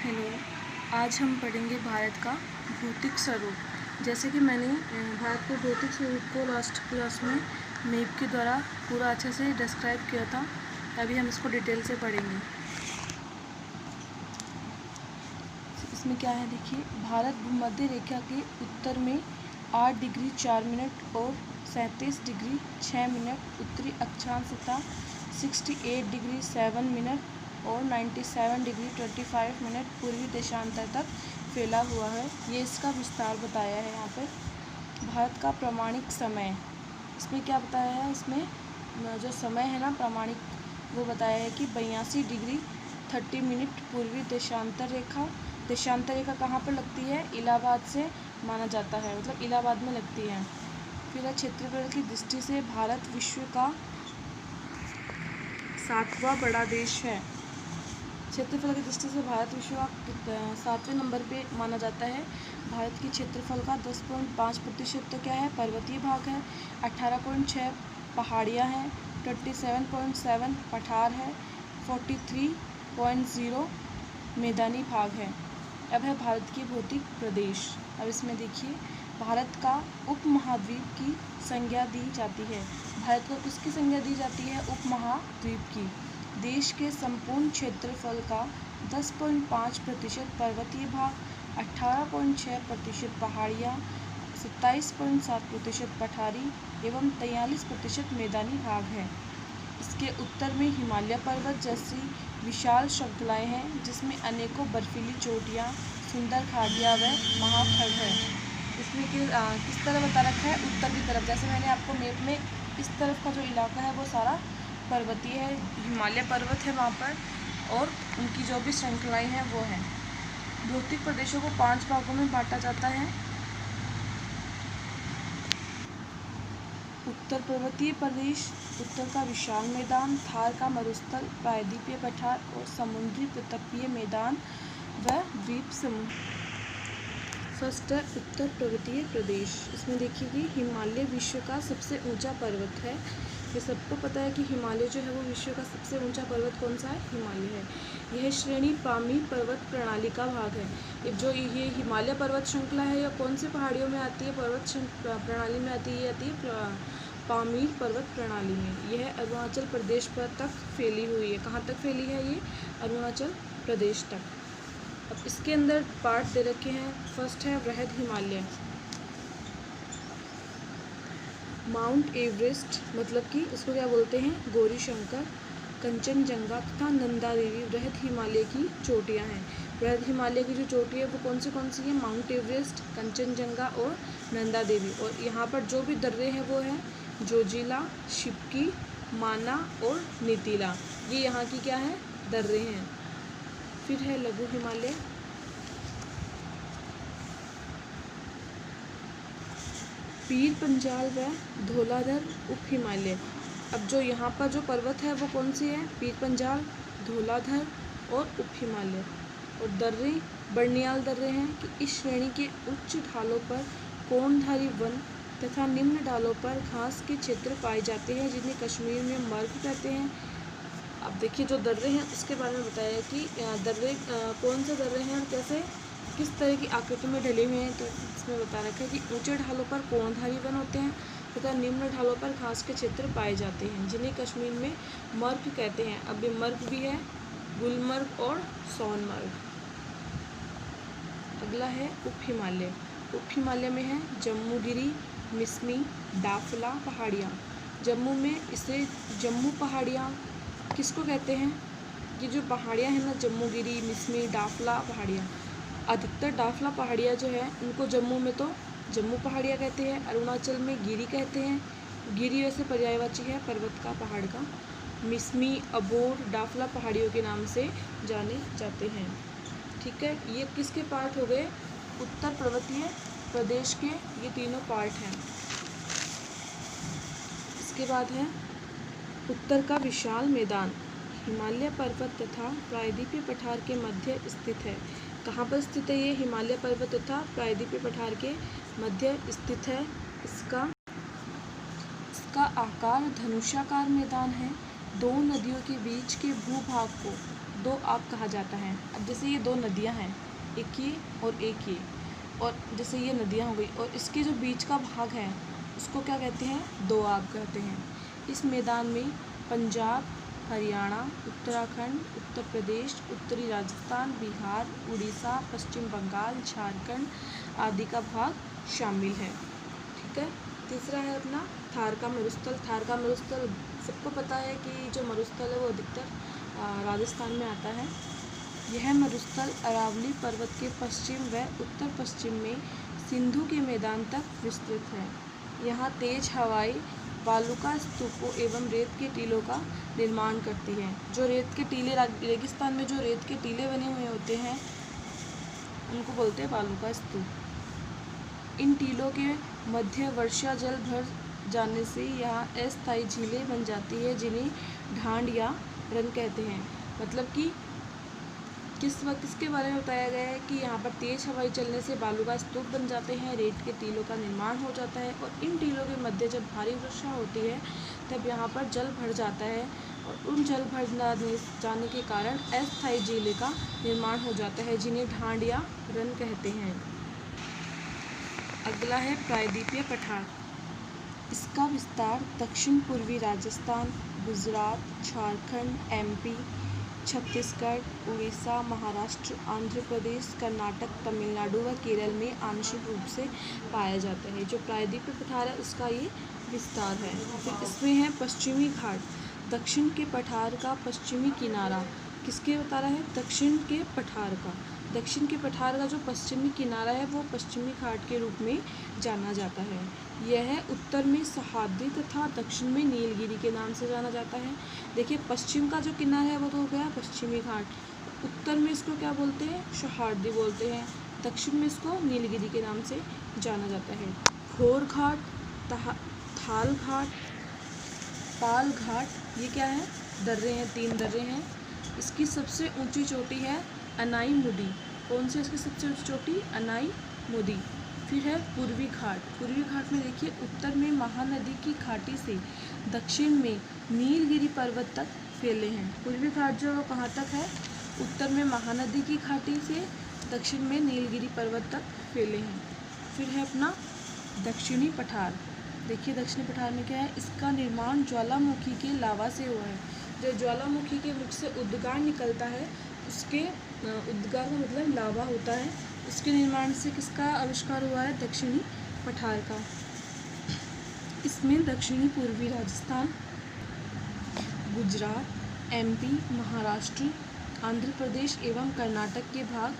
Hello. आज हम पढ़ेंगे भारत का भौतिक स्वरूप। जैसे कि मैंने भारत के भौतिक स्वरूप को लास्ट क्लास में मैप के द्वारा पूरा अच्छे से डिस्क्राइब किया था, अभी हम इसको डिटेल से पढ़ेंगे। इसमें क्या है देखिए, भारत भूमध्य रेखा के उत्तर में 8 डिग्री 4 मिनट और 37 डिग्री 6 मिनट उत्तरी अक्षांश तथा 68 डिग्री 7 मिनट और 97 डिग्री 25 मिनट पूर्वी देशांतर तक फैला हुआ है। ये इसका विस्तार बताया है। यहाँ पे भारत का प्रमाणिक समय, इसमें क्या बताया है, इसमें जो समय है ना प्रमाणिक, वो बताया है कि 82 डिग्री 30 मिनट पूर्वी देशांतर रेखा। देशांतर रेखा कहाँ पर लगती है? इलाहाबाद से माना जाता है, मतलब इलाहाबाद में लगती है। फिर क्षेत्रफल की दृष्टि से भारत विश्व का 7वां बड़ा देश है। क्षेत्रफल की दृष्टि से भारत विश्व का 7वें नंबर पे माना जाता है। भारत की क्षेत्रफल का 10.5% तो क्या है? पर्वतीय भाग है। 18.6 पहाड़ियाँ हैं। 27.7 पठार है। 43.0 मैदानी भाग है। अब है भारत के भौतिक प्रदेश। अब इसमें देखिए, भारत का उपमहाद्वीप की संज्ञा दी जाती है। भारत को किसकी संज्ञा दी जाती है? उपमहाद्वीप की। देश के संपूर्ण क्षेत्रफल का 10.5% पर्वतीय भाग, 18.6% पहाड़ियाँ, 27.7% पठारी एवं 43% मैदानी भाग है। इसके उत्तर में हिमालय पर्वत जैसी विशाल श्रृंखलाएं हैं, जिसमें अनेकों बर्फीली चोटियाँ, सुंदर खाड़ियाँ व महाखंड है। इसमें किस तरह बता रखा है? उत्तर की तरफ। जैसे मैंने आपको मैप में इस तरफ का जो इलाका है वो सारा पर्वतीय है, हिमालय पर्वत है वहाँ पर, और उनकी जो भी श्रृंखलाएं हैं वो हैं। भौतिक प्रदेशों को 5 भागों में बांटा जाता है। उत्तर पर्वतीय प्रदेश, उत्तर का विशाल मैदान, थार का मरुस्थल, प्रायद्वीपीय पठार और समुद्री तटीय मैदान व द्वीप समूह। फर्स्ट है उत्तर पर्वतीय प्रदेश। इसमें देखिए कि हिमालय विश्व का सबसे ऊंचा पर्वत है। ये सबको पता है कि हिमालय जो है वो विश्व का सबसे ऊंचा पर्वत कौन सा है? हिमालय है। यह श्रेणी पामीर पर्वत प्रणाली का भाग है। ये हिमालय पर्वत श्रृंखला है, या कौन सी पहाड़ियों में आती है? पर्वत प्रणाली में आती है। ये आती है पामीर पर्वत प्रणाली में। यह अरुणाचल प्रदेश पर तक फैली हुई है। कहाँ तक फैली है ये? अरुणाचल प्रदेश तक। अब इसके अंदर पार्ट दे रखे हैं। फर्स्ट है वृहद हिमालय। माउंट एवरेस्ट, मतलब कि इसको क्या बोलते हैं? गौरी शंकर, कंचनजंगा तथा नंदा देवी वृहद हिमालय की चोटियां हैं। वृहद हिमालय की जो चोटी है वो कौन सी है? माउंट एवरेस्ट, कंचनजंगा और नंदा देवी। और यहाँ पर जो भी दर्रे हैं वो है जोजिला, शिप्की, माना और नीतिला। ये यहाँ की क्या है? दर्रे हैं। फिर है लघु हिमालय। पीर पंजाल व धौलाधर उप हिमालय। अब जो यहाँ पर जो पर्वत है वो कौन सी है? पीर पंजाल, धौलाधर और उप हिमालय। और दर्रे बर्नियाल दर्रे हैं कि इस श्रेणी के उच्च ढालों पर कोणधारी वन तथा निम्न ढालों पर घास के क्षेत्र पाए जाते हैं, जिन्हें कश्मीर में मर्ग कहते हैं। अब देखिए, जो दर्रे हैं उसके बारे में बताया कि दर्रे कौन से दर्रे हैं और कैसे, किस तरह की आकृति में ढले हुए हैं। तो इसमें बता रखा है कि ऊंचे ढालों पर कोणधारी वन होते हैं तथा निम्न ढालों पर घास के क्षेत्र पाए जाते हैं, जिन्हें कश्मीर में मर्ग कहते हैं। अब ये मर्ग भी है गुलमर्ग और सोनमर्ग। अगला है उप हिमालय। उप हिमालय में है जम्मूगिरी, मिसमी, डाफला पहाड़ियाँ। जम्मू में इसे जम्मू पहाड़ियाँ किसको कहते हैं? ये जो पहाड़ियाँ हैं ना, जम्मूगिरी, मिसमी, डाफला पहाड़ियाँ, अधिकतर डाफला पहाड़ियाँ जो है उनको जम्मू में तो जम्मू पहाड़ियाँ कहते हैं, अरुणाचल में गिरी कहते हैं। गिरी वैसे पर्यायवाची है पर्वत का, पहाड़ का। मिसमी, अबोर, डाफला पहाड़ियों के नाम से जाने जाते हैं। ठीक है, ये किसके पार्ट हो गए? उत्तर पर्वतीय प्रदेश के ये तीनों पार्ट हैं। इसके बाद है उत्तर का विशाल मैदान। हिमालय पर्वत तथा प्रायद्वीपीय पठार के मध्य स्थित है। कहाँ पर स्थित है ये? हिमालय पर्वत तथा प्रायद्वीपीय पठार के मध्य स्थित है। इसका आकार धनुषाकार मैदान है। दो नदियों के बीच के भूभाग को दो आब कहा जाता है। अब जैसे ये दो नदियाँ हैं, एक ये और एक ये, और जैसे ये नदियाँ हो गई और इसके जो बीच का भाग है उसको क्या कहते हैं, दोआब कहते हैं। इस मैदान में पंजाब, हरियाणा, उत्तराखंड, उत्तर प्रदेश, उत्तरी राजस्थान, बिहार, उड़ीसा, पश्चिम बंगाल, झारखंड आदि का भाग शामिल है। ठीक है। तीसरा है अपना थार का मरुस्थल। थार का मरुस्थल सबको पता है कि जो मरुस्थल है वो अधिकतर राजस्थान में आता है। यह मरुस्थल अरावली पर्वत के पश्चिम व उत्तर पश्चिम में सिंधु के मैदान तक विस्तृत है। यहाँ तेज हवाएं बालूका स्तूपों एवं रेत के टीलों का निर्माण करती हैं। जो रेत के टीले, रेगिस्तान में जो रेत के टीले बने हुए होते हैं उनको बोलते हैं बालूका स्तूप। इन टीलों के मध्य वर्षा जल भर जाने से यहाँ अस्थायी झीलें बन जाती है जिन्हें ढांड या रन कहते हैं। मतलब कि किसके बारे में बताया गया है कि यहाँ पर तेज हवाई चलने से बालू का स्तूप बन जाते हैं, रेत के टीलों का निर्माण हो जाता है और इन टीलों के मध्य जब भारी वर्षा होती है तब यहाँ पर जल भर जाता है और उन जल भर जाने के कारण अस्थायी झीलें का निर्माण हो जाता है जिन्हें ढांड या रन कहते हैं। अगला है प्रायद्वीपीय पठार। इसका विस्तार दक्षिण पूर्वी राजस्थान, गुजरात, झारखंड, MP, छत्तीसगढ़, उड़ीसा, महाराष्ट्र, आंध्र प्रदेश, कर्नाटक, तमिलनाडु व केरल में आंशिक रूप से पाया जाता है। जो प्रायद्वीपीय पठार है उसका ये विस्तार है। फिर इसमें है पश्चिमी घाट। दक्षिण के पठार का पश्चिमी किनारा किसके बता रहा है, दक्षिण के पठार का। दक्षिण के पठार का जो पश्चिमी किनारा है वो पश्चिमी घाट के रूप में जाना जाता है। यह उत्तर में सह्याद्री तथा दक्षिण में नीलगिरी के नाम से जाना जाता है। देखिए पश्चिम का जो किनारा है वो तो हो गया पश्चिमी घाट, उत्तर में इसको क्या बोलते हैं, सह्याद्री बोलते हैं, दक्षिण में इसको नीलगिरी के नाम से जाना जाता है। घोर घाट, थाल घाट, पाल घाट, ये क्या है, दर्रे हैं, 3 दर्रे हैं। इसकी सबसे ऊंची चोटी है अनाईमुदी। कौन सी इसकी सबसे ऊंची चोटी, अनाईमुदी। फिर है पूर्वी घाट। पूर्वी घाट में देखिए उत्तर में महानदी की घाटी से दक्षिण में नीलगिरी पर्वत तक फैले हैं। पूर्वी घाट जो कहाँ तक है, उत्तर में महानदी की घाटी से दक्षिण में नीलगिरी पर्वत तक फैले हैं। फिर है अपना दक्षिणी पठार। देखिए दक्षिणी पठार में क्या है, इसका निर्माण ज्वालामुखी के लावा से हुआ है। जो ज्वालामुखी के मुख से उद्गार निकलता है उसके उद्गार का मतलब लावा होता है, उसके निर्माण से किसका आविष्कार हुआ है, दक्षिणी पठार का। इसमें दक्षिणी पूर्वी राजस्थान, गुजरात, MP, महाराष्ट्र, आंध्र प्रदेश एवं कर्नाटक के भाग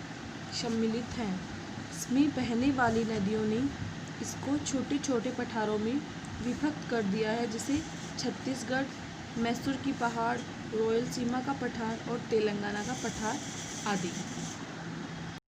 सम्मिलित हैं। इसमें बहने वाली नदियों ने इसको छोटे छोटे पठारों में विभक्त कर दिया है, जैसे छत्तीसगढ़, मैसूर की पहाड़, रॉयल सीमा का पठार और तेलंगाना का पठार आदि।